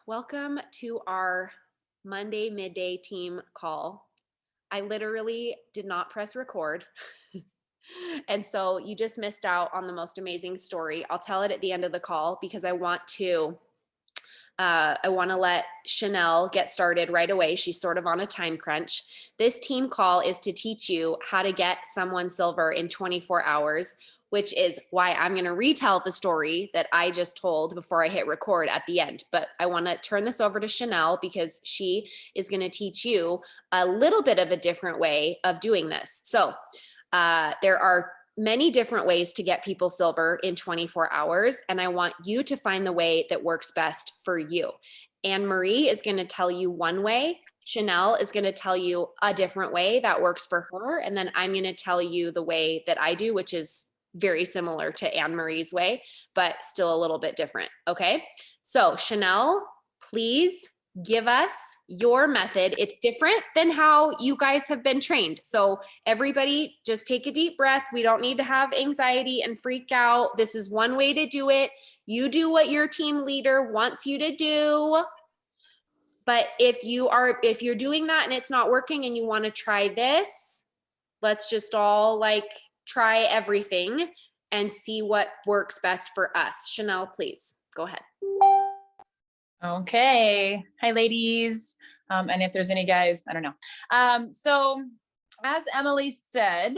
Welcome to our Monday midday team call. I literally did not press record. And so you just missed out on the most amazing story. I'll tell it at the end of the call because I want to let Chanel get started right away. She's sort of on a time crunch. This team call is to teach you how to get someone silver in 24 hours, which is why I'm going to retell the story that I just told before I hit record at the end. But I want to turn this over to Chanel because she is going to teach you a little bit of a different way of doing this. So there are many different ways to get people silver in 24 hours. And I want you to find the way that works best for you. Anne Marie is going to tell you one way. Chanel is going to tell you a different way that works for her. And then I'm going to tell you the way that I do, which is very similar to Anne Marie's way, but still a little bit different. Okay. So Chanel, please give us your method. It's different than how you guys have been trained. So everybody just take a deep breath. We don't need to have anxiety and freak out. This is one way to do it. You do what your team leader wants you to do. But if you're doing that and it's not working and you want to try this, let's just all try everything and see what works best for us. Chanel, please go ahead. Okay. Hi, ladies. And if there's any guys, I don't know. So as Emily said,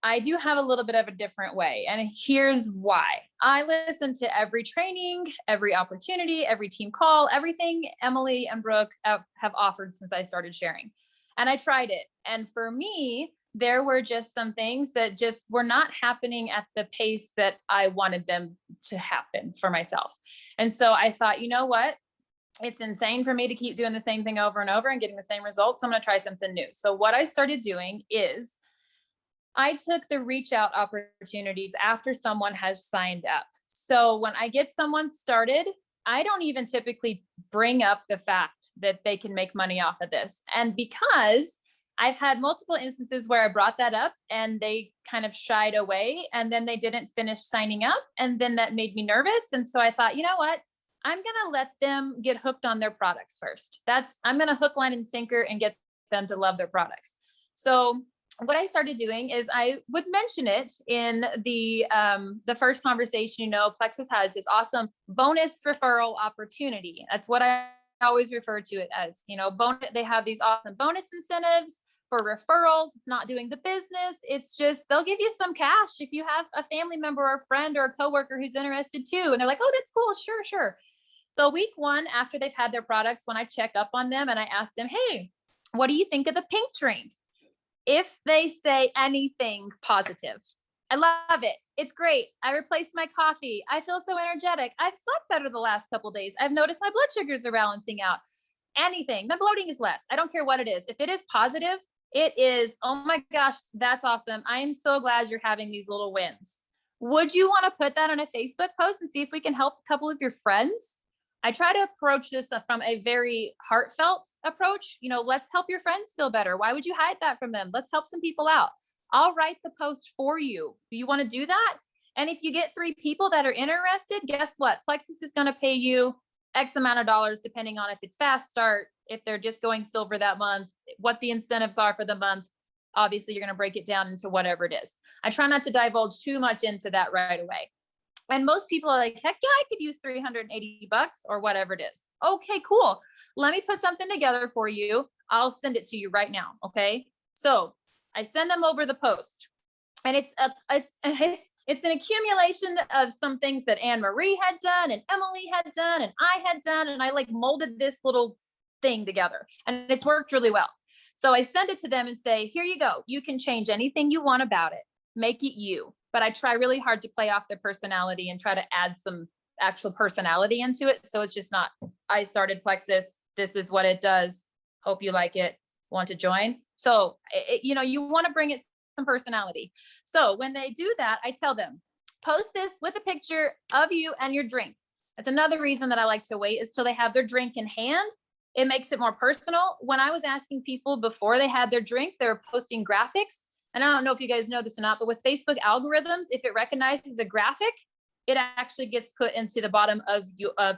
I do have a little bit of a different way. And here's why. I listen to every training, every opportunity, every team call, everything Emily and Brooke have offered since I started sharing. And I tried it. And for me, there were just some things that just were not happening at the pace that I wanted them to happen for myself. And so I thought, you know what? It's insane for me to keep doing the same thing over and over and getting the same results. So I'm going to try something new. So what I started doing is I took the reach out opportunities after someone has signed up. So when I get someone started, I don't even typically bring up the fact that they can make money off of this. And because I've had multiple instances where I brought that up and they kind of shied away and then they didn't finish signing up. And then that made me nervous. And so I thought, you know what? I'm going to let them get hooked on their products first. I'm going to hook, line, and sinker and get them to love their products. So what I started doing is I would mention it in the first conversation. Plexus has this awesome bonus referral opportunity. That's what I always refer to it as. They have these awesome bonus incentives for referrals. It's not doing the business. It's just, they'll give you some cash if you have a family member or a friend or a coworker who's interested too. And they're like, oh, that's cool. Sure. So week one, after they've had their products, when I check up on them and I ask them, hey, what do you think of the pink drink? If they say anything positive, I love it. It's great. I replaced my coffee. I feel so energetic. I've slept better the last couple of days. I've noticed my blood sugars are balancing out. Anything. My bloating is less. I don't care what it is. If it is positive, it is, oh my gosh, that's awesome. I am so glad you're having these little wins. Would you want to put that on a Facebook post and see if we can help a couple of your friends? I try to approach this from a very heartfelt approach. Let's help your friends feel better. Why would you hide that from them? Let's help some people out. I'll write the post for you. Do you want to do that? And if you get 3 people that are interested, guess what? Plexus is going to pay you X amount of dollars, depending on if it's fast start, if they're just going silver that month, what the incentives are for the month. Obviously, you're going to break it down into whatever it is. I try not to divulge too much into that right away. And most people are like, heck yeah, I could use $380 or whatever it is. Okay, cool. Let me put something together for you. I'll send it to you right now. Okay. So I send them over the post, and it's an accumulation of some things that Anne Marie had done and Emily had done and I had done. And I molded this little thing together, and it's worked really well. So I send it to them and say, here you go. You can change anything you want about it. Make it you. But I try really hard to play off their personality and try to add some actual personality into it. So it's just not, I started Plexus. This is what it does. Hope you like it. Want to join? So, you want to bring it some personality. So when they do that, I tell them, post this with a picture of you and your drink. That's another reason that I like to wait is till they have their drink in hand. It makes it more personal. When I was asking people before they had their drink, they were posting graphics. And I don't know if you guys know this or not, but with Facebook algorithms, if it recognizes a graphic, it actually gets put into the bottom of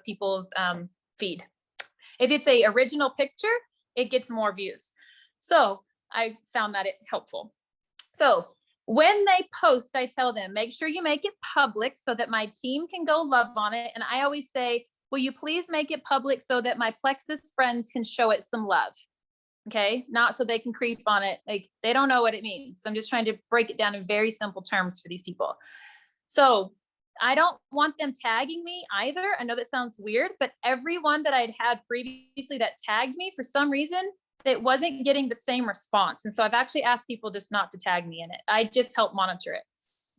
people's feed. If it's a original picture, it gets more views. So I found that it helpful. So when they post, I tell them, make sure you make it public so that my team can go love on it. And I always say, will you please make it public so that my Plexus friends can show it some love? Okay. Not so they can creep on it. Like, they don't know what it means. So I'm just trying to break it down in very simple terms for these people. So I don't want them tagging me either. I know that sounds weird, but everyone that I'd had previously that tagged me, for some reason, it wasn't getting the same response. And so I've actually asked people just not to tag me in it. I just help monitor it.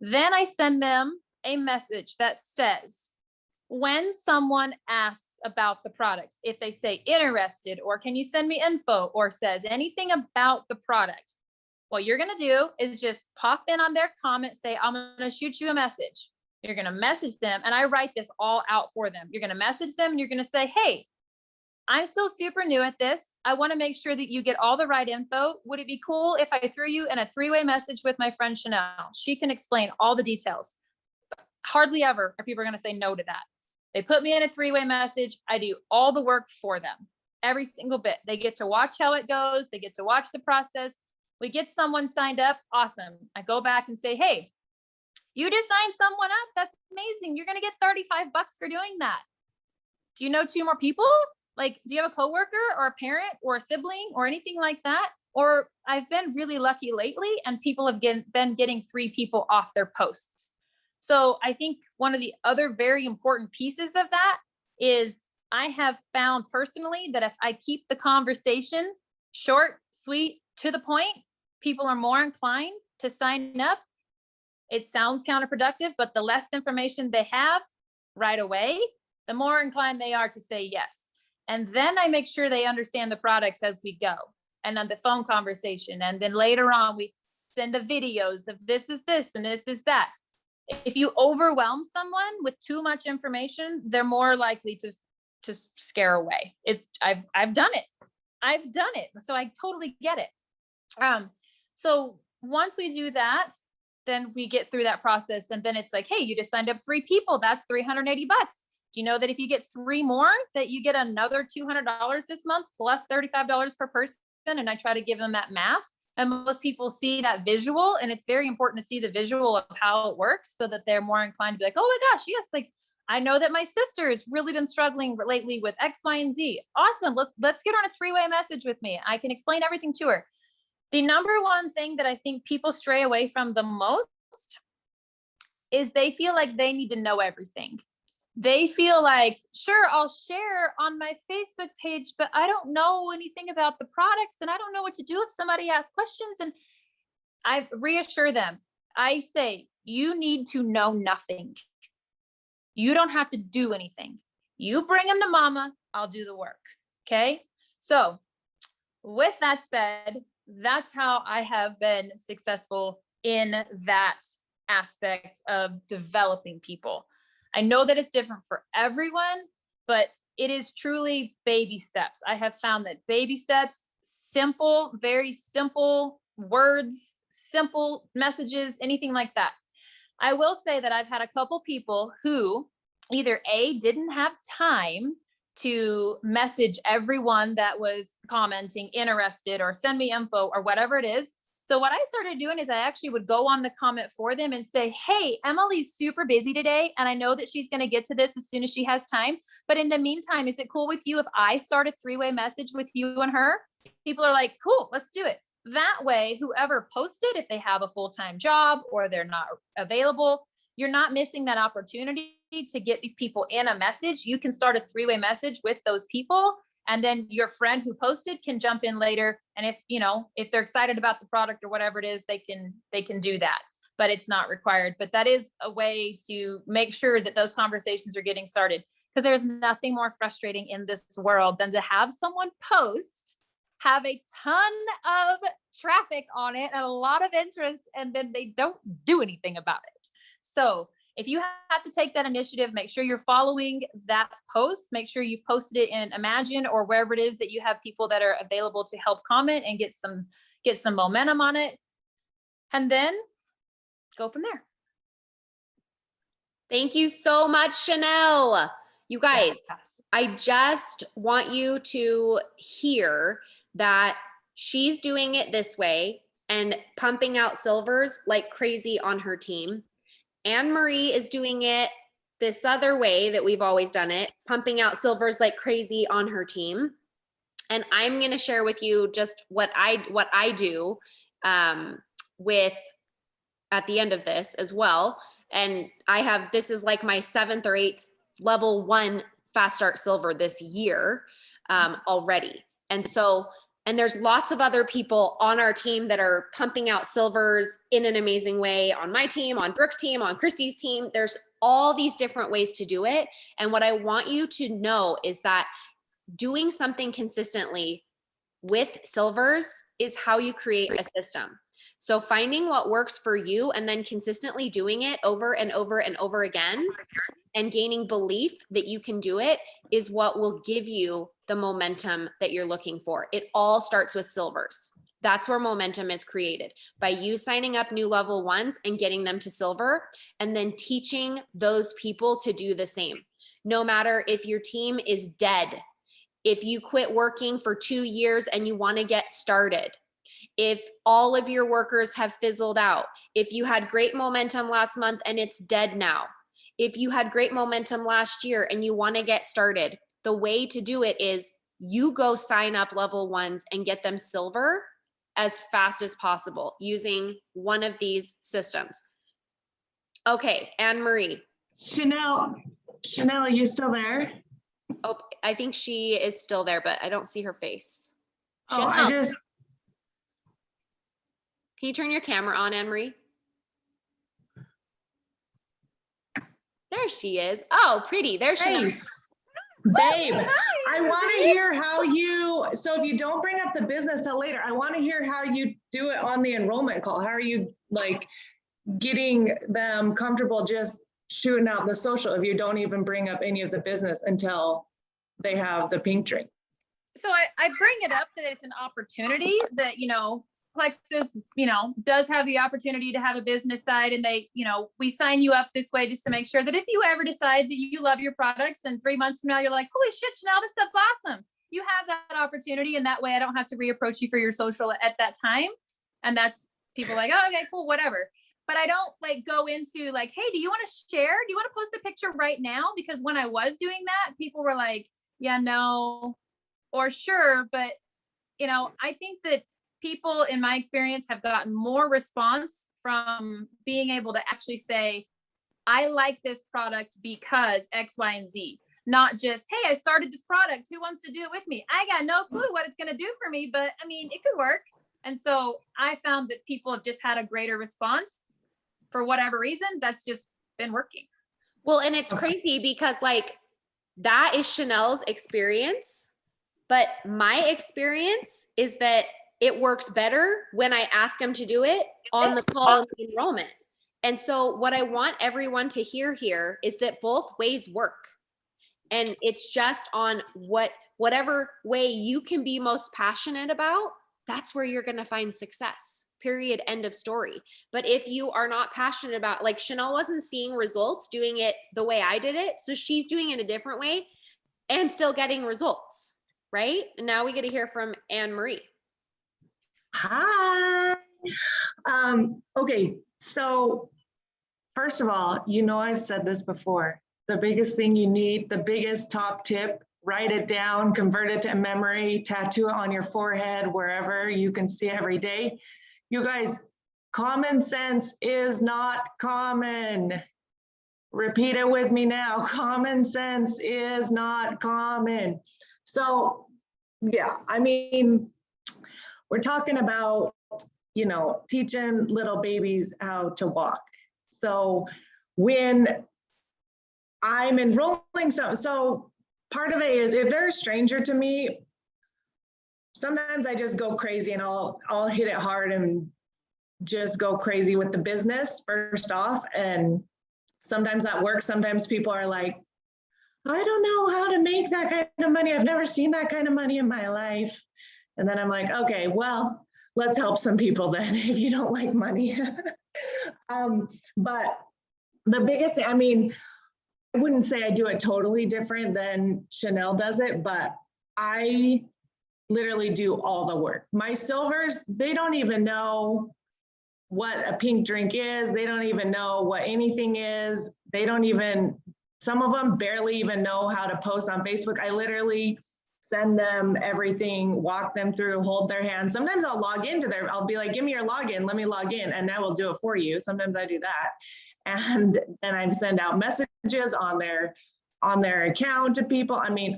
Then I send them a message that says, when someone asks about the products, if they say interested, or can you send me info, or says anything about the product, what you're going to do is just pop in on their comment, say, I'm going to shoot you a message. You're going to message them. And I write this all out for them. You're going to message them and you're going to say, hey, I'm still super new at this. I want to make sure that you get all the right info. Would it be cool if I threw you in a 3-way message with my friend Chanel? She can explain all the details. Hardly ever are people going to say no to that. They put me in a 3-way message. I do all the work for them, every single bit. They get to watch how it goes. They get to watch the process. We get someone signed up. Awesome. I go back and say, hey, you just signed someone up. That's amazing. You're going to get $35 for doing that. Do you know 2 more people? Like, do you have a coworker or a parent or a sibling or anything like that? Or I've been really lucky lately and people have been getting 3 people off their posts. So I think one of the other very important pieces of that is I have found personally that if I keep the conversation short, sweet, to the point, people are more inclined to sign up. It sounds counterproductive, but the less information they have right away, the more inclined they are to say yes. And then I make sure they understand the products as we go, and on the phone conversation. And then later on, we send the videos of this is this and this is that. If you overwhelm someone with too much information, they're more likely to scare away. I've done it. I've done it. So I totally get it. So once we do that, then we get through that process. And then it's like, hey, you just signed up 3 people. That's $380. Do you know that if you get 3 more, that you get another $200 this month plus $35 per person? And I try to give them that math. And most people see that visual, and it's very important to see the visual of how it works so that they're more inclined to be like, oh my gosh, yes, like I know that my sister has really been struggling lately with X, Y, and Z. Awesome. Let's get on a 3-way message with me. I can explain everything to her. The number one thing that I think people stray away from the most is they feel like they need to know everything. They feel like, sure, I'll share on my Facebook page, but I don't know anything about the products and I don't know what to do if somebody asks questions. And I reassure them. I say, you need to know nothing. You don't have to do anything. You bring them to mama, I'll do the work. Okay. So with that said, that's how I have been successful in that aspect of developing people. I know that it's different for everyone, but it is truly baby steps. I have found that baby steps, simple, very simple words, simple messages, anything like that. I will say that I've had a couple people who either A, didn't have time to message everyone that was commenting interested or send me info or whatever it is. So what I started doing is I actually would go on the comment for them and say, hey, Emily's super busy today. And I know that she's going to get to this as soon as she has time. But in the meantime, is it cool with you if I start a 3-way message with you and her? People are like, cool, let's do it. That way, whoever posted, if they have a full-time job or they're not available, you're not missing that opportunity to get these people in a message. You can start a 3-way message with those people. And then your friend who posted can jump in later. And if they're excited about the product or whatever it is, they can do that, but it's not required. But that is a way to make sure that those conversations are getting started, because there's nothing more frustrating in this world than to have someone post, have a ton of traffic on it and a lot of interest, and then they don't do anything about it. So if you have to take that initiative, make sure you're following that post. Make sure you've posted it in Imagine or wherever it is that you have people that are available to help comment and get some momentum on it. And then go from there. Thank you so much, Chanel. You guys, I just want you to hear that she's doing it this way and pumping out silvers like crazy on her team. Anne Marie is doing it this other way that we've always done it, pumping out silvers like crazy on her team. And I'm going to share with you just what I do with at the end of this as well. And this is like my 7th or 8th level 1 fast start silver this year already. And there's lots of other people on our team that are pumping out silvers in an amazing way, on my team, on Brooke's team, on Christy's team. There's all these different ways to do it. And what I want you to know is that doing something consistently with silvers is how you create a system. So finding what works for you and then consistently doing it over and over and over again and gaining belief that you can do it is what will give you the momentum that you're looking for. It all starts with silvers. That's where momentum is created, by you signing up new level 1s and getting them to silver, and then teaching those people to do the same. No matter if your team is dead, if you quit working for 2 years and you want to get started, if all of your workers have fizzled out, if you had great momentum last month and it's dead now, if you had great momentum last year and you want to get started, the way to do it is you go sign up level 1s and get them silver as fast as possible using one of these systems. Okay, Anne Marie. Chanel, are you still there? Oh, I think she is still there, but I don't see her face. Oh, Chanel, can you turn your camera on, Anne Marie? There she is. Oh, pretty. There's Chanel. Babe, I want to hear how so if you don't bring up the business till later, I want to hear how you do it on the enrollment call. How are you like getting them comfortable just shooting out the social if you don't even bring up any of the business until they have the pink drink? So I bring it up that it's an opportunity that, Plexus, does have the opportunity to have a business side, and we sign you up this way just to make sure that if you ever decide that you love your products and 3 months from now, you're like, holy shit, Chanel, this stuff's awesome. You have that opportunity, and that way I don't have to reapproach you for your social at that time. And that's people like, oh, okay, cool, whatever. But I don't go into like, hey, do you want to share? Do you want to post a picture right now? Because when I was doing that, people were like, yeah, no, or sure. But, I think that people in my experience have gotten more response from being able to actually say, I like this product because X, Y, and Z, not just, hey, I started this product. Who wants to do it with me? I got no clue what it's going to do for me, but I mean, it could work. And so I found that people have just had a greater response for whatever reason. That's just been working. Well, and it's crazy because that is Chanel's experience, but my experience is that it works better when I ask them to do it on the call and the enrollment. And so what I want everyone to hear here is that both ways work. And it's just on whatever way you can be most passionate about, that's where you're going to find success. Period. End of story. But if you are not passionate about, like Chanel wasn't seeing results doing it the way I did it, so she's doing it a different way and still getting results, right? And now we get to hear from Anne Marie. Hi. Okay, so first of all, I've said this before. The biggest thing you need, the biggest top tip, write it down, convert it to memory, tattoo it on your forehead, wherever you can see every day. You guys, common sense is not common. Repeat it with me now. Common sense is not common. So, yeah, I mean, we're talking about, teaching little babies how to walk. So when I'm enrolling so part of it is if they're a stranger to me, sometimes I just go crazy and I'll hit it hard and just go crazy with the business first off. And sometimes that works. Sometimes people are like, I don't know how to make that kind of money. I've never seen that kind of money in my life. And then I'm like, okay, well, let's help some people then if you don't like money. But the biggest thing, I mean, wouldn't say I do it totally different than Chanel does it, but I literally do all the work. My silvers, they don't even know what a pink drink is. They don't even know what anything is. They don't even, some of them barely even know how to post on Facebook. I literally send them everything, walk them through, hold their hand. Sometimes I'll log into their, I'll be like, give me your login, let me log in, and that will do it for you. Sometimes I do that. And then I send out messages on their account to people. I mean,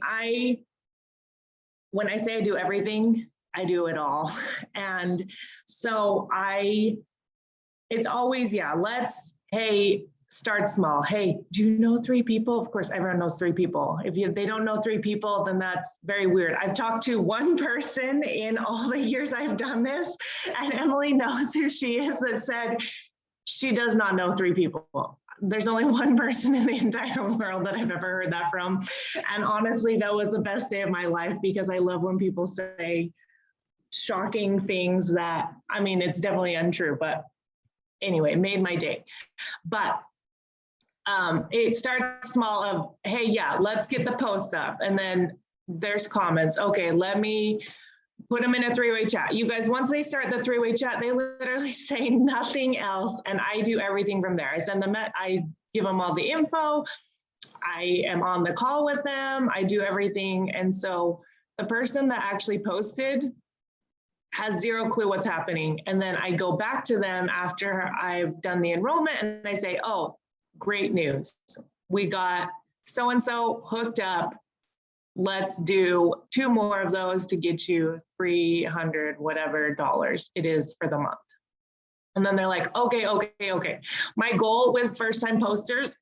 when I say I do everything, I do it all. And so it's always, yeah, hey, start small. Hey, do you know 3 people? Of course, everyone knows 3 people. If they don't know 3 people, then that's very weird. I've talked to 1 person in all the years I've done this, and Emily knows who she is, that said she does not know 3 people. There's only 1 person in the entire world that I've ever heard that from. And honestly, that was the best day of my life, because I love when people say shocking things that, I mean, it's definitely untrue, but anyway, it made my day. But it starts small of, hey, yeah, let's get the post up. And then there's comments. Okay, let me put them in a 3-way chat. You guys, once they start the 3-way chat, they literally say nothing else. And I do everything from there. I send them, I give them all the info. I am on the call with them. I do everything. And so the person that actually posted has 0 clue what's happening. And then I go back to them after I've done the enrollment and I say, oh, great news. We got so-and-so hooked up. Let's do 2 more of those to get you $300 whatever dollars it is for the month. And then they're like, okay. My goal with first-time posters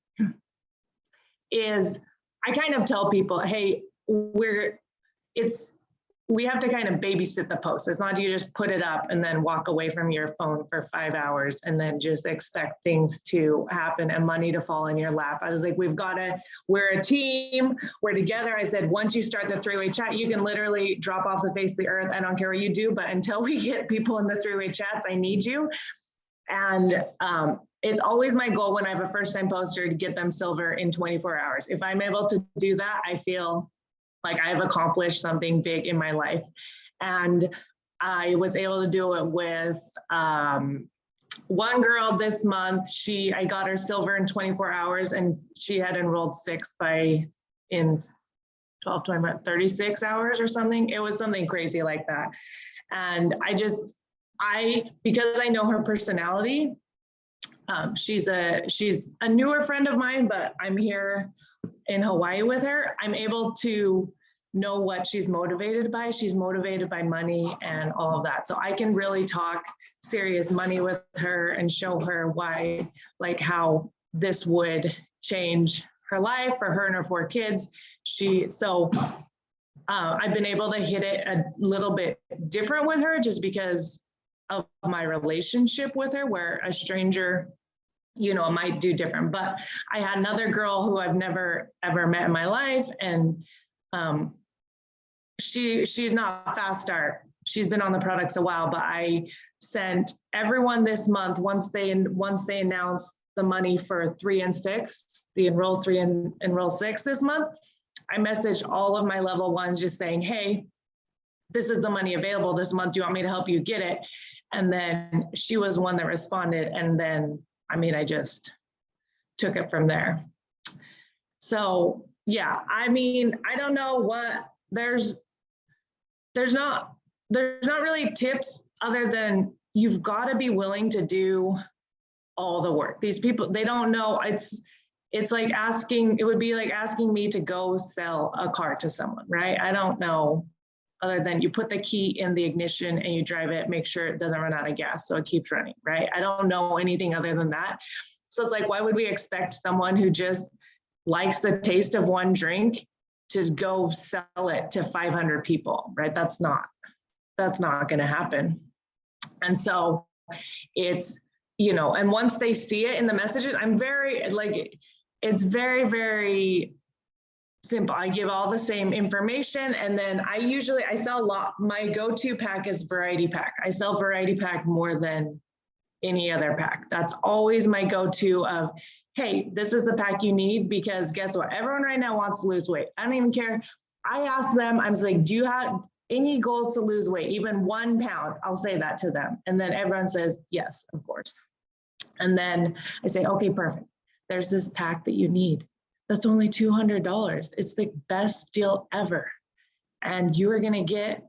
is I kind of tell people, hey, we have to kind of babysit the post. It's not you just put it up and then walk away from your phone for 5 hours and then just expect things to happen and money to fall in your lap. I was like, we're a team, we're together. I said, once you start the 3-way chat, you can literally drop off the face of the earth. I don't care what you do, but until we get people in the 3-way chats, I need you. And it's always my goal when I have a first-time poster to get them silver in 24 hours. If I'm able to do that, I feel like I have accomplished something big in my life. And I was able to do it with 1 girl this month. I got her silver in 24 hours, and she had enrolled 6 in 36 hours or something. It was something crazy like that. And because I know her personality, she's a newer friend of mine, but I'm here in Hawaii with her. I'm able to know what she's motivated by. She's motivated by money and all of that. So I can really talk serious money with her and show her why, like how this would change her life for her and her 4 kids. I've been able to hit it a little bit different with her just because of my relationship with her, where a stranger, might do different. But I had another girl who I've never ever met in my life, and she's not a fast start. She's been on the products a while, but I sent everyone this month, once they announced the money for 3 and 6, the enroll 3 and enroll 6 this month, I messaged all of my level 1s just saying, hey, this is the money available this month. Do you want me to help you get it? And then she was one that responded. And then, I just took it from there. So yeah, I don't know what, there's not really tips other than you've got to be willing to do all the work. These people, they don't know. It's like it would be like asking me to go sell a car to someone, right? I don't know, other than you put the key in the ignition and you drive it, make sure it doesn't run out of gas so it keeps running, right? I don't know anything other than that. So it's like, why would we expect someone who just likes the taste of one drink to go sell it to 500 people, right? That's not going to happen. And so it's, and once they see it in the messages, it's very, very simple. I give all the same information, and then I sell a lot. My go-to pack is variety pack. I sell variety pack more than any other pack. That's always my go-to of, hey, this is the pack you need, because guess what? Everyone right now wants to lose weight. I don't even care. I ask them, I'm like, do you have any goals to lose weight, even 1 pound? I'll say that to them. And then everyone says, yes, of course. And then I say, okay, perfect. There's this pack that you need. That's only $200. It's the best deal ever. And you are going to get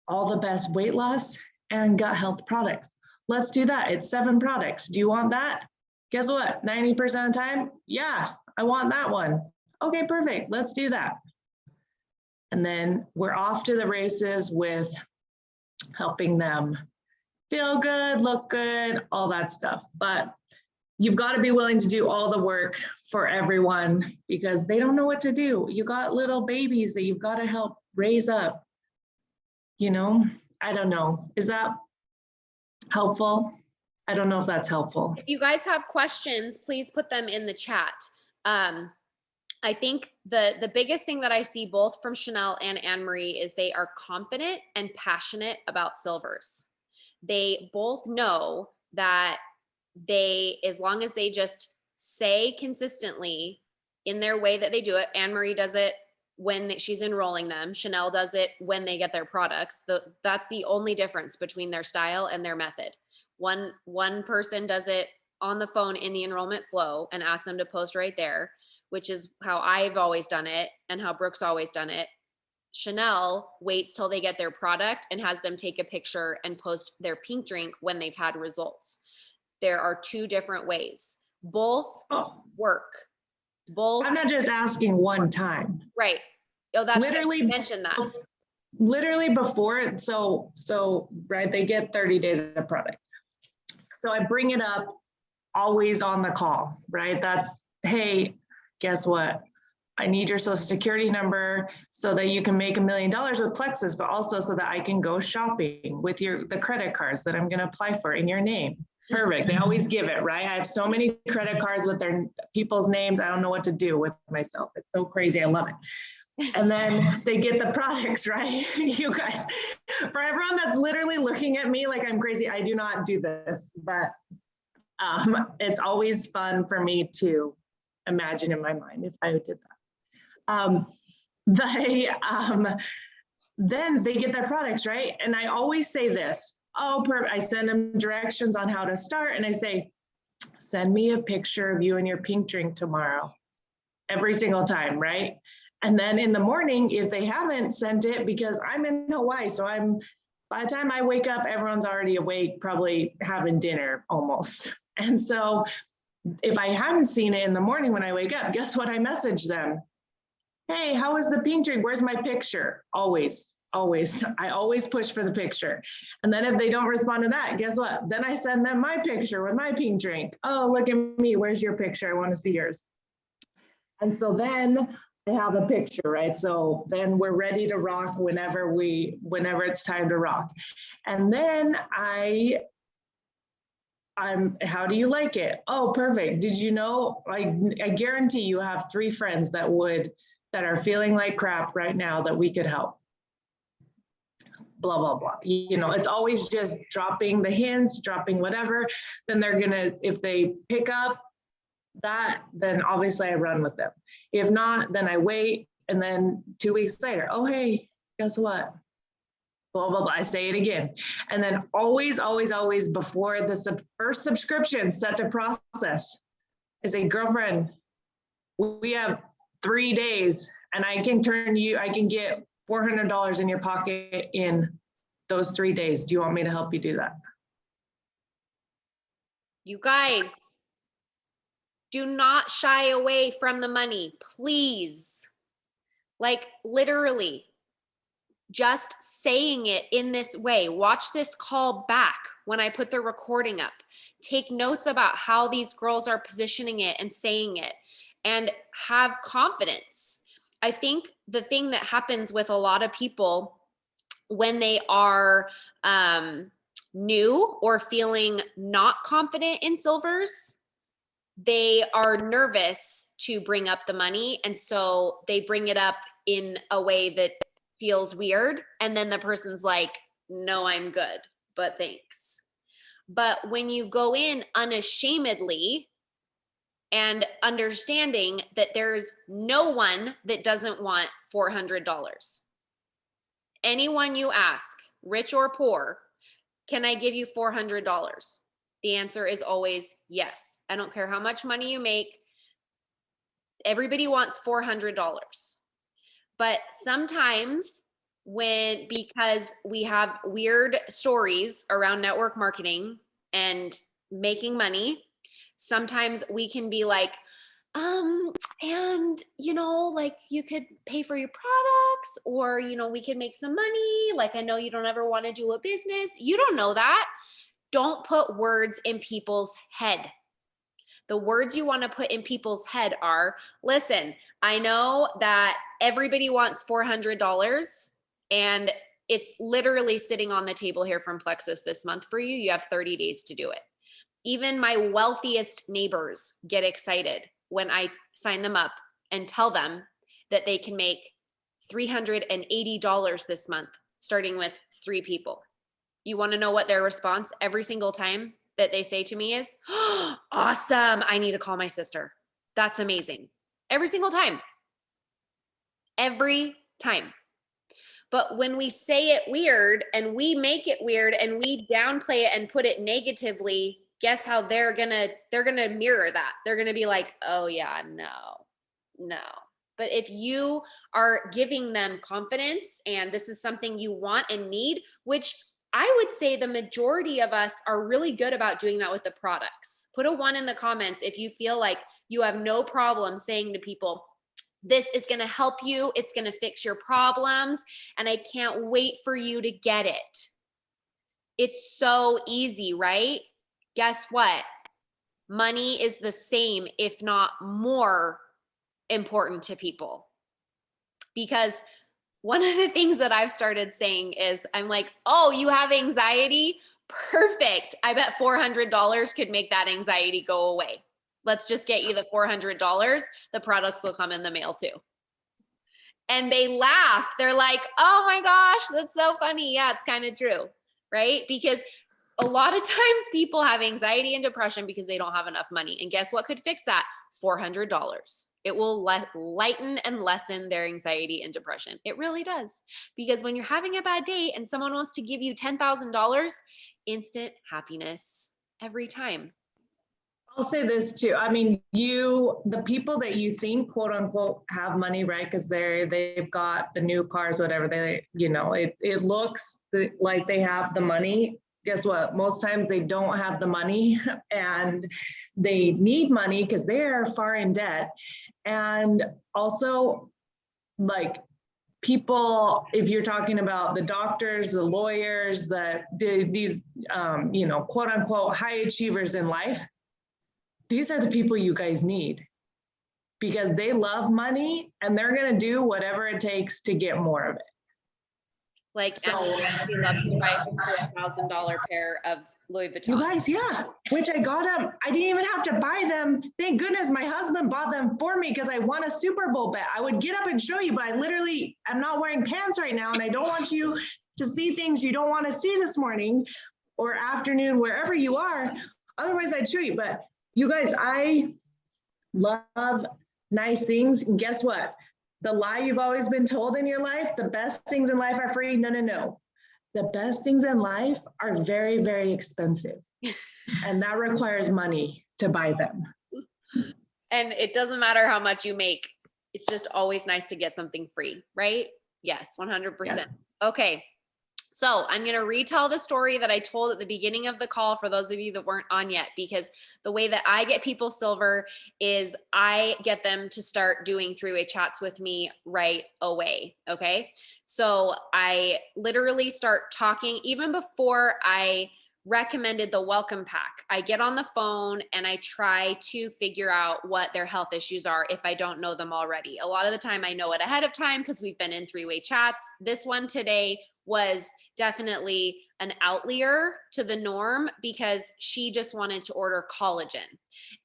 all the best weight loss and gut health products. Let's do that. It's 7 products. Do you want that? Guess what? 90% of the time, yeah, I want that one. Okay, perfect. Let's do that. And then we're off to the races with helping them feel good, look good, all that stuff. But you've got to be willing to do all the work for everyone, because they don't know what to do. You got little babies that you've got to help raise up. You know, I don't know. Is that helpful? I don't know if that's helpful. If you guys have questions, please put them in the chat. I think the biggest thing that I see both from Chanel and Anne-Marie is they are confident and passionate about silvers. They both know that as long as they just say consistently in their way that they do it, Anne-Marie does it when she's enrolling them, Chanel does it when they get their products. That's the only difference between their style and their method. One person does it on the phone in the enrollment flow and asks them to post right there, which is how I've always done it and how Brooke's always done it. Chanel waits till they get their product and has them take a picture and post their pink drink when they've had results. There are 2 different ways. Both work. Both. I'm not just asking one time. Right. Oh, that's literally mentioned that. Literally before, so right, they get 30 days of product. So I bring it up always on the call, right? That's, hey, guess what? I need your social security number so that you can make $1 million with Plexus, but also so that I can go shopping with the credit cards that I'm going to apply for in your name. Perfect. They always give it, right? I have so many credit cards with their people's names. I don't know what to do with myself. It's so crazy. I love it. And then they get the products, right? You guys, for everyone that's literally looking at me like I'm crazy, I do not do this, but it's always fun for me to imagine in my mind if I did that. Then they get their products, right? And I always say this, I send them directions on how to start. And I say, send me a picture of you and your pink drink tomorrow, every single time, right? And then in the morning, if they haven't sent it, because I'm in Hawaii, so by the time I wake up, everyone's already awake, probably having dinner almost. And so if I hadn't seen it in the morning when I wake up, guess what? I message them. Hey, how was the pink drink? Where's my picture? Always. I always push for the picture. And then if they don't respond to that, guess what? Then I send them my picture with my pink drink. Oh, look at me. Where's your picture? I want to see yours. And so then I have a picture, right? So then we're ready to rock whenever it's time to rock. And then how do you like it? Oh, perfect. Did you know, I guarantee you have 3 friends that are feeling like crap right now that we could help. Blah, blah, blah. You know, it's always just dropping the hints, dropping whatever. Then they're gonna, if they pick up that, then obviously I run with them. If not, then I wait. And then 2 weeks later, oh, hey, guess what? Blah, blah, blah. I say it again. And then always before the first subscription set to process, I say, girlfriend, we have 3 days and I can get $400 in your pocket in those 3 days. Do you want me to help you do that? You guys, do not shy away from the money, please. Like literally, just saying it in this way. Watch this call back when I put the recording up. Take notes about how these girls are positioning it and saying it, and have confidence. I think the thing that happens with a lot of people when they are new or feeling not confident in silvers, they are nervous to bring up the money. And so they bring it up in a way that feels weird. And then the person's like, no, I'm good, but thanks. But when you go in unashamedly, and understanding that there's no one that doesn't want $400. Anyone you ask, rich or poor, can I give you $400? The answer is always yes. I don't care how much money you make. Everybody wants $400. But sometimes because we have weird stories around network marketing and making money, sometimes we can be like, and like you could pay for your products, or we could make some money. Like, I know you don't ever want to do a business. You don't know that. Don't put words in people's head. The words you want to put in people's head are, listen, I know that everybody wants $400 and it's literally sitting on the table here from Plexus this month for you. You have 30 days to do it. Even my wealthiest neighbors get excited when I sign them up and tell them that they can make $380 this month, starting with 3 people. You want to know what their response every single time that they say to me is, oh, awesome, I need to call my sister. That's amazing. Every single time. Every time. But when we say it weird and we make it weird and we downplay it and put it negatively, guess how they're gonna mirror that. They're gonna be like, oh yeah, no. But if you are giving them confidence and this is something you want and need, which I would say the majority of us are really good about doing that with the products. Put a 1 in the comments if you feel like you have no problem saying to people, this is going to help you. It's going to fix your problems. And I can't wait for you to get it. It's so easy, right? Guess what? Money is the same, if not more important to people. Because one of the things that I've started saying is, I'm like, oh, you have anxiety? Perfect. I bet $400 could make that anxiety go away. Let's just get you the $400. The products will come in the mail too. And they laugh. They're like, oh my gosh, that's so funny. Yeah, it's kind of true, right? Because a lot of times people have anxiety and depression because they don't have enough money. And guess what could fix that? $400. It will lighten and lessen their anxiety and depression. It really does. Because when you're having a bad day and someone wants to give you $10,000, instant happiness every time. I'll say this too. I mean, the people that you think, quote unquote, have money, right? Because they've got the new cars, whatever, it looks like they have the money. Guess what? Most times they don't have the money and they need money because they are far in debt. And also, like, people, if you're talking about the doctors, the lawyers, these quote unquote high achievers in life, these are the people you guys need, because they love money and they're going to do whatever it takes to get more of it. Like, so he loves to buy a $1,000 pair of Louis Vuitton. You guys, yeah, which I got them. I didn't even have to buy them. Thank goodness my husband bought them for me because I won a Super Bowl bet. I would get up and show you, but I'm not wearing pants right now, and I don't want you to see things you don't want to see this morning or afternoon, wherever you are. Otherwise, I'd show you. But you guys, I love nice things. And guess what? The lie you've always been told in your life, the best things in life are free. No. The best things in life are very, very expensive. And that requires money to buy them. And it doesn't matter how much you make. It's just always nice to get something free, right? Yes, 100%. Yes. Okay. So I'm going to retell the story that I told at the beginning of the call for those of you that weren't on yet, because the way that I get people silver is I get them to start doing three-way chats with me right away. Okay. So I literally start talking even before I recommended the welcome pack. I get on the phone and I try to figure out what their health issues are if I don't know them already. A lot of the time I know it ahead of time because we've been in three-way chats. This one today, was definitely an outlier to the norm because she just wanted to order collagen.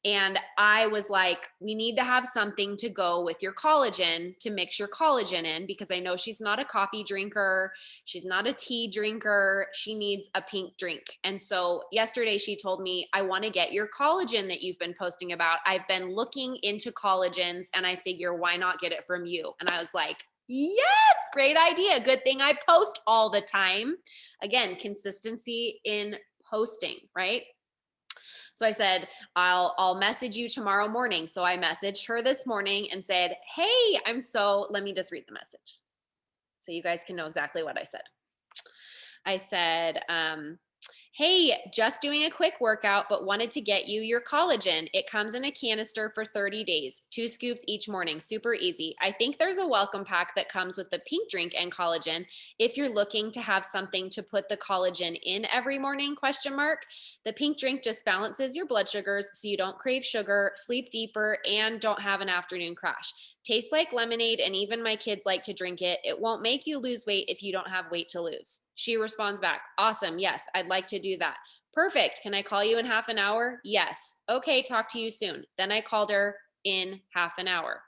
And I was like, we need to have something to go with your collagen to mix your collagen in, because I know she's not a coffee drinker. She's not a tea drinker. She needs a pink drink. And so yesterday she told me, I want to get your collagen that you've been posting about. I've been looking into collagens and I figure, why not get it from you? And I was like, yes, great idea. Good thing I post all the time. Again, consistency in posting, right? So I said, I'll message you tomorrow morning. So I messaged her this morning and said, hey, let me just read the message so you guys can know exactly what I said. I said, hey, just doing a quick workout, but wanted to get you your collagen. It comes in a canister for 30 days, 2 scoops each morning, super easy. I think there's a welcome pack that comes with the pink drink and collagen. If you're looking to have something to put the collagen in every morning, ? The pink drink just balances your blood sugars so you don't crave sugar, sleep deeper, and don't have an afternoon crash. Tastes like lemonade, and even my kids like to drink it. It won't make you lose weight if you don't have weight to lose. She responds back, awesome, yes, I'd like to do that. Perfect, can I call you in half an hour? Yes. Okay, talk to you soon. Then I called her in half an hour.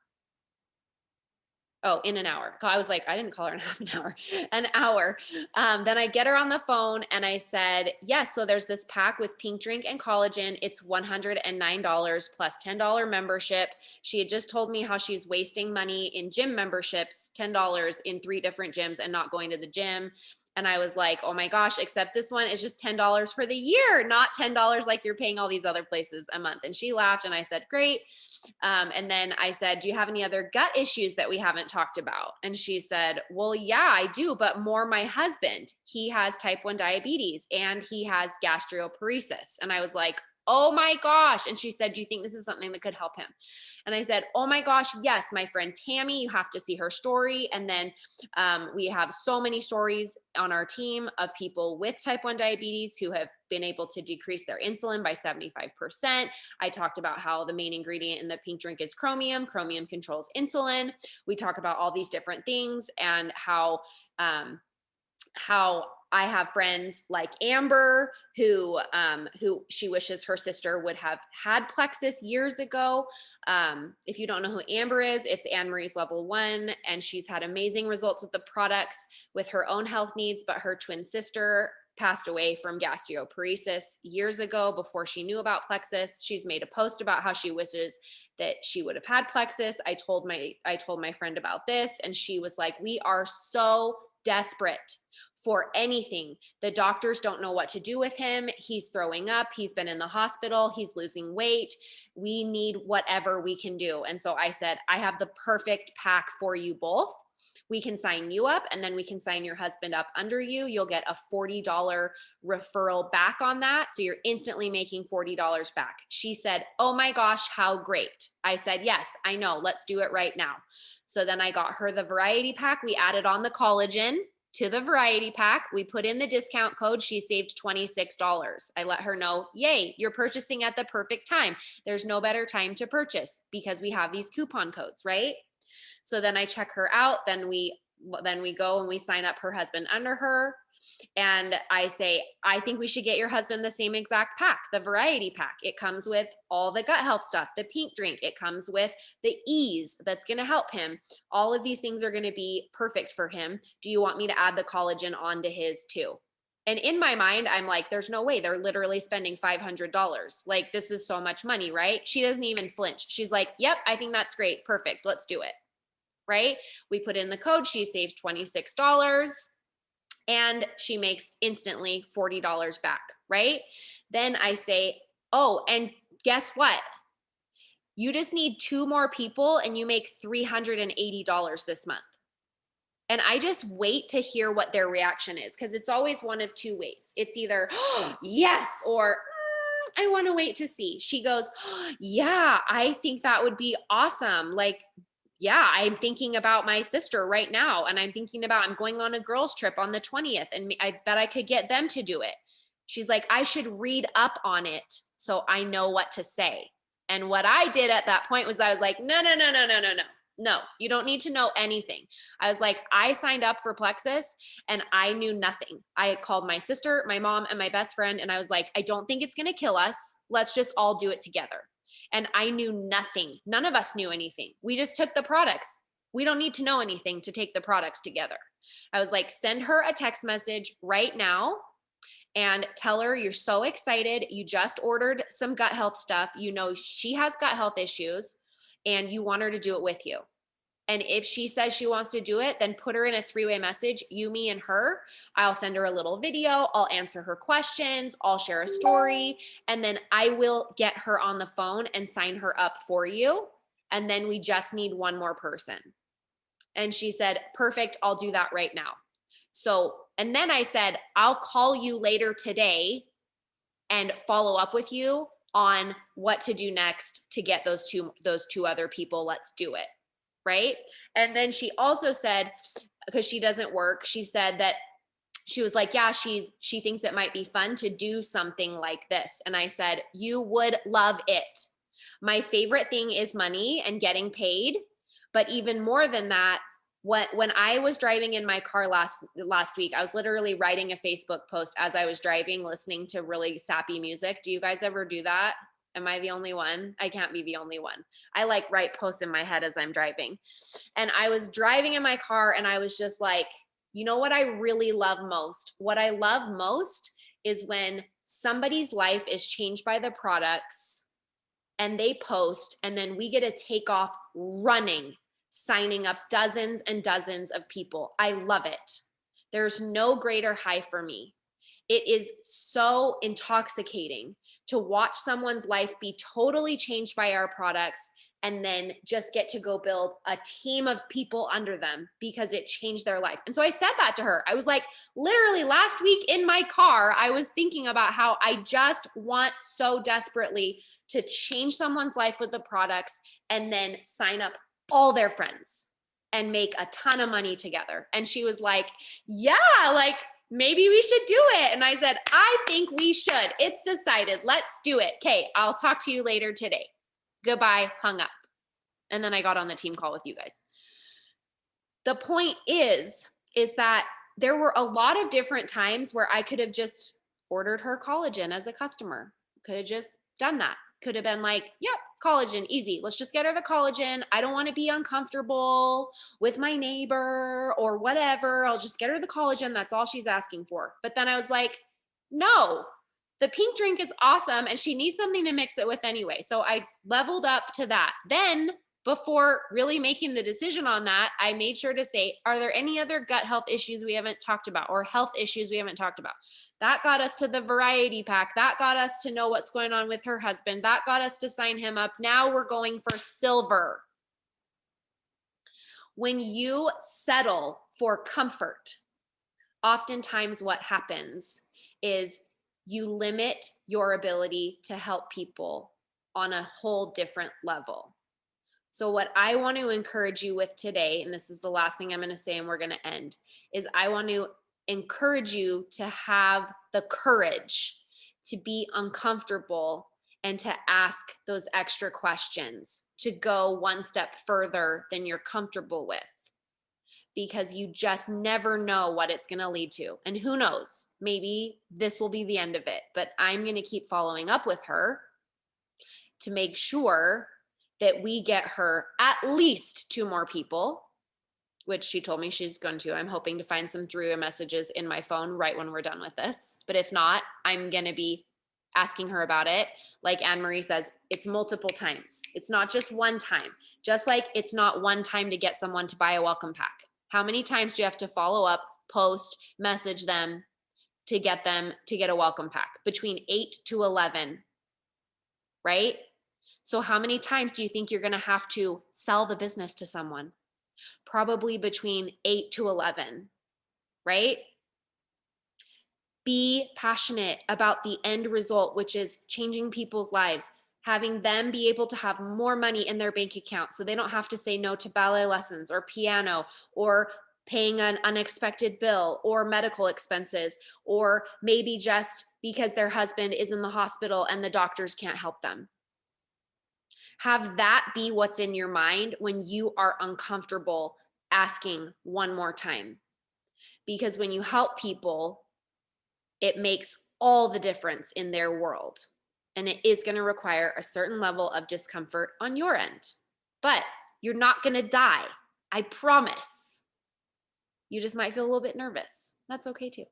Oh, in an hour. I was like, I didn't call her in half an hour, an hour. Then I get her on the phone and I said, yes, so there's this pack with pink drink and collagen. It's $109 plus $10 membership. She had just told me how she's wasting money in gym memberships, $10 in 3 different gyms and not going to the gym. And I was like, oh my gosh, except this one is just $10 for the year, not $10 like you're paying all these other places a month. And she laughed and I said, great. And then I said, do you have any other gut issues that we haven't talked about? And she said, well, yeah, I do, but more my husband. He has type 1 diabetes and he has gastroparesis. And I was like, oh my gosh. And she said, do you think this is something that could help him? And I said, oh my gosh, yes, my friend Tammy, you have to see her story. And then we have so many stories on our team of people with type 1 diabetes who have been able to decrease their insulin by 75%. I talked about how the main ingredient in the pink drink is chromium. Chromium controls insulin. We talk about all these different things and how I have friends like Amber who she wishes her sister would have had plexus years ago. If you don't know who Amber is, it's Anne Marie's level 1, and she's had amazing results with the products with her own health needs, but her twin sister passed away from gastroparesis years ago before she knew about plexus. She's made a post about how she wishes that she would have had plexus. I told my friend about this and she was like, we are so desperate for anything. The doctors don't know what to do with him. He's throwing up. He's been in the hospital. He's losing weight. We need whatever we can do. And so I said, I have the perfect pack for you both. We can sign you up and then we can sign your husband up under you. You'll get a $40 referral back on that. So you're instantly making $40 back. She said, oh my gosh, how great. I said, yes, I know. Let's do it right now. So then I got her the variety pack. We added on the collagen to the variety pack. We put in the discount code. She saved $26. I let her know, yay, you're purchasing at the perfect time. There's no better time to purchase because we have these coupon codes, right? So then I check her out. Then we go and we sign up her husband under her. And I say, I think we should get your husband the same exact pack, the variety pack. It comes with all the gut health stuff, the pink drink. It comes with the ease that's going to help him. All of these things are going to be perfect for him. Do you want me to add the collagen onto his too? And in my mind, I'm like, there's no way. They're literally spending $500. Like, this is so much money, right? She doesn't even flinch. She's like, yep, I think that's great. Perfect. Let's do it. Right? We put in the code. She saves $26. And she makes instantly $40 back, right? Then I say, oh, and guess what? You just need 2 more people and you make $380 this month. And I just wait to hear what their reaction is because it's always one of 2 ways. It's either, oh, yes, or I want to wait to see. She goes, oh, yeah, I think that would be awesome. Like, yeah, I'm thinking about my sister right now. And I'm thinking about, I'm going on a girls trip on the 20th and I bet I could get them to do it. She's like, I should read up on it so I know what to say. And what I did at that point was I was like, no. No, you don't need to know anything. I was like, I signed up for Plexus and I knew nothing. I called my sister, my mom, and my best friend, and I was like, I don't think it's going to kill us. Let's just all do it together. And I knew nothing. None of us knew anything. We just took the products. We don't need to know anything to take the products together. I was like, send her a text message right now and tell her you're so excited. You just ordered some gut health stuff. You know, she has gut health issues and you want her to do it with you. And if she says she wants to do it, then put her in a 3-way message, you, me, and her. I'll send her a little video. I'll answer her questions. I'll share a story. And then I will get her on the phone and sign her up for you. And then we just need one more person. And she said, perfect. I'll do that right now. So, and then I said, I'll call you later today and follow up with you on what to do next to get those two other people. Let's do it. Right. And then she also said, because she doesn't work, she said that she was like, yeah, she thinks it might be fun to do something like this. And I said, you would love it. My favorite thing is money and getting paid. But even more than that, when I was driving in my car last week, I was literally writing a Facebook post as I was driving, listening to really sappy music. Do you guys ever do that? Am I the only one? I can't be the only one. I like write posts in my head as I'm driving. And I was driving in my car and I was just like, you know what I really love most? What I love most is when somebody's life is changed by the products and they post, and then we get to take off running, signing up dozens and dozens of people. I love it. There's no greater high for me. It is so intoxicating to watch someone's life be totally changed by our products and then just get to go build a team of people under them because it changed their life. And so I said that to her. I was like, literally last week in my car, I was thinking about how I just want so desperately to change someone's life with the products and then sign up all their friends and make a ton of money together. And she was like, yeah, like, maybe we should do it. And I said, I think we should. It's decided. Let's do it. Okay, I'll talk to you later today. Goodbye, hung up. And then I got on the team call with you guys. The point is that there were a lot of different times where I could have just ordered her collagen as a customer. Could have just done that. Could have been like, yep, collagen, easy. Let's just get her the collagen. I don't want to be uncomfortable with my neighbor or whatever. I'll just get her the collagen. That's all she's asking for. But then I was like, no, the pink drink is awesome and she needs something to mix it with anyway. So I leveled up to that. Then before really making the decision on that, I made sure to say, are there any other gut health issues we haven't talked about or health issues we haven't talked about? That got us to the variety pack. That got us to know what's going on with her husband. That got us to sign him up. Now we're going for silver. When you settle for comfort, oftentimes what happens is you limit your ability to help people on a whole different level. So what I want to encourage you with today, and this is the last thing I'm going to say and we're going to end, is I want to encourage you to have the courage to be uncomfortable and to ask those extra questions, to go one step further than you're comfortable with, because you just never know what it's going to lead to. And who knows, maybe this will be the end of it, but I'm going to keep following up with her to make sure that we get her at least 2 more people, which she told me she's going to. I'm hoping to find some 3-way messages in my phone right when we're done with this. But if not, I'm going to be asking her about it. Like Anne-Marie says, it's multiple times. It's not just one time. Just like it's not one time to get someone to buy a welcome pack. How many times do you have to follow up, post, message them to get a welcome pack? Between 8 to 11, right? So how many times do you think you're going to have to sell the business to someone? Probably between 8 to 11, right? Be passionate about the end result, which is changing people's lives, having them be able to have more money in their bank account so they don't have to say no to ballet lessons or piano or paying an unexpected bill or medical expenses, or maybe just because their husband is in the hospital and the doctors can't help them. Have that be what's in your mind when you are uncomfortable asking one more time. Because when you help people, it makes all the difference in their world. And it is going to require a certain level of discomfort on your end. But you're not going to die. I promise. You just might feel a little bit nervous. That's okay too.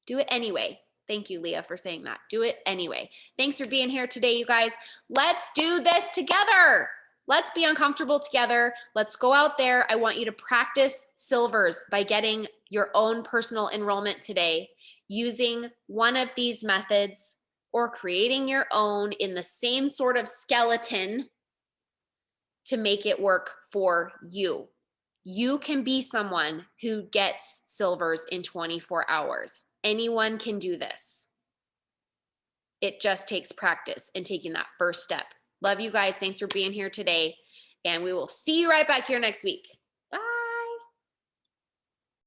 Do it anyway. Thank you, Leah, for saying that. Do it anyway. Thanks for being here today, you guys. Let's do this together. Let's be uncomfortable together. Let's go out there. I want you to practice silvers by getting your own personal enrollment today, using one of these methods or creating your own in the same sort of skeleton to make it work for you. You can be someone who gets silvers in 24 hours. Anyone can do this. It just takes practice and taking that first step. Love you guys. Thanks for being here today. And we will see you right back here next week.